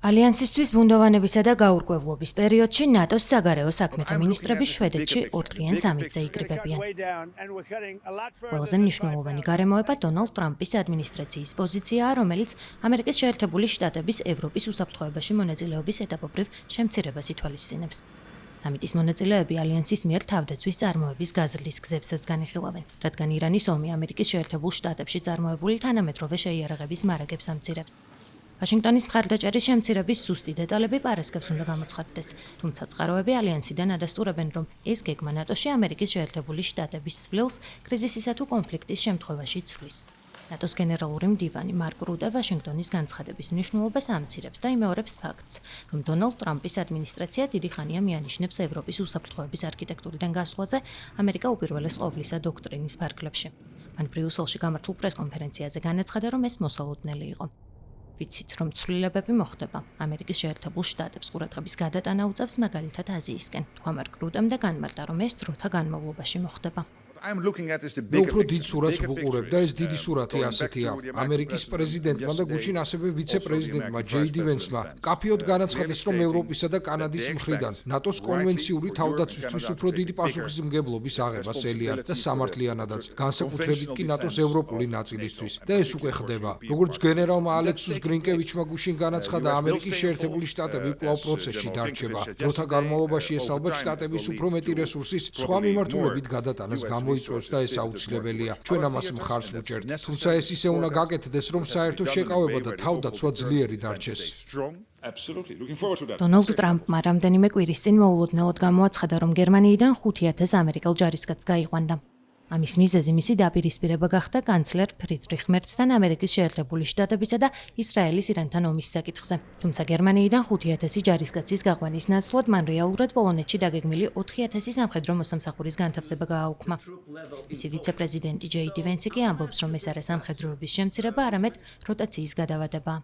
ალიანსისთვის ბუნდოვანებისა და გაურკვევლობის პერიოდში ნატოს საგარეო საქმეთა მინისტრები შვედეთში ორდღიან სამიტზე იკრიბებიან. ყველაზე მნიშვნელოვანი გარემოება დონალდ ტრამპის ადმინისტრაციის პოზიციაა, რომელიც ამერიკის შეერთებული შტატების ევროპის უსაფრთხოებაში მონაწილეობის ეტაპობრივ შემცირებას ითვალისწინებს. სამიტის მონაწილეები ალიანსის მიერ თავდაცვის წარმოების გაზრდის გზებსაც განიხილავენ, რადგან ირანის ომი ამერიკის შეერთებულ შტატებში წარმოებული თანამედროვე შეიარაღების მარაგებს ამცირებს. ვაშინგტონის მხარდაჭერის შემცირების სუსტი დეტალები პარასკევს უნდა გამოცხადდეს, თუმცა წყაროები ალიანსიდან ადასტურებენ, რომ ეს გეგმა ნატოში ამერიკის შეერთებული შტატების სვლილს კრიზისისა თუ კონფლიქტის შემთხვევაში ცვლის. ნატოს გენერალური მდივანი მარკ რუტე ვაშინგტონის განცხადების მნიშვნელობას ამცირებს და იმეორებს ფაქტს, რომ დონალდ ტრამპის ადმინისტრაცია დიდი ხანია მიანიშნებს ევროპის უსაფრთხოების არქიტექტურიდან გასვლაზე ამერიკა უპირველეს ყოვლისა დოქტრინის ფარგლებში. მან ბრიუსელში გამართულ პრესკონფერენციაზე განაცხადა, რომ ეს მოსალოდნელი იყო. ვიცით, რომ ცვლილებები მოხდება. ამერიკის შეერთებულ შტატებს ყურადღების გადატანა უწევს მაგალითად აზიისკენ. თქვა მარკ რუტემ და განმარტა, რომ ეს დროთა განმავლობაში მოხდება. მე უფრო დიდ სურათს ვუყურებ და ეს დიდი სურათი ასეთია. ამერიკის პრეზიდენტმა და გუშინ ასევე ვიცე-პრეზიდენტმა ჯეიდი ვენსმა კაფეოდ განაცხადეს, რომ ევროპისა და კანადის მხრიდან ნატოს კონვენციური თავდაცვისთვის უფრო დიდი პასუხისმგებლობის აღებას ელიან და სამართლიანადაც, განსაკუთრებით კი ნატოს ევროპული ნაწილისთვის. და ეს უკვე ხდება. როგორც გენერალმა ალექსუს გრინკევიჩმა გუშინ განაცხადა, ამერიკის შეერთებული შტატები კვლავ პროცესში დარჩება. დროთა განმავლობაში ეს ალბათ შტატების უფრო მეტი რესურსის სხვა მიმართულებით გადატანას მოიწვევს და ეს აუცილებელია. ჩვენ ამას მხარს ვუჭერთ. თუმცა ეს ისე უნდა გაკეთდეს, რომ საერთო შეკავება და თავდაცვა ძლიერი დარჩეს. დონალდ ტრამპმა რამდენიმე კვირის წინ მოულოდნელად გამოაცხადა, რომ გერმანიიდან 5,000 ამერიკელ ჯარისკაცს გაიყვანდა. ამის მიზეზი მისი დაპირისპირება გახდა კანცლერ ფრიდრიხ მერცთან ამერიკის შეერთებული შტატებისა და ისრაელის ირანთან ომის საკითხზე. თუმცა გერმანიიდან 5,000 ჯარისკაცის გაყვანის ნაცვლად მან რეალურად პოლონეთში დაგეგმილი 4,000 სამხედრო მოსამსახურის განთავსება გააუქმა. მისი ვიცე-პრეზიდენტი ჯეიდი ვენსი კი ამბობს, რომ ეს არა სამხედროების შემცირება, არამედ როტაციის გადავადებაა.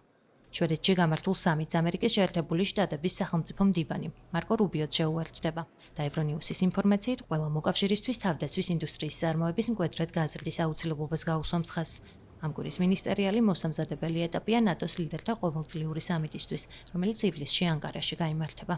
შვედეთში გამართულ სამიტს ამერიკის შეერთებული შტატების სახელმწიფო მდივანი მარკო რუბიოც შეუერთდება და ევრონიუსის ინფორმაციით ყველა მოკავშირისთვის თავდაცვის ინდუსტრიის წარმოების მკვეთრად გაზრდის აუცილებლობას გაუსვამს ხაზს. ამ კვირის მინისტერიალი მოსამზადებელი ეტაპია ნატოს ლიდერთა ყოველწლიური სამიტისთვის, რომელიც ივლისში ანკარაში გაიმართება.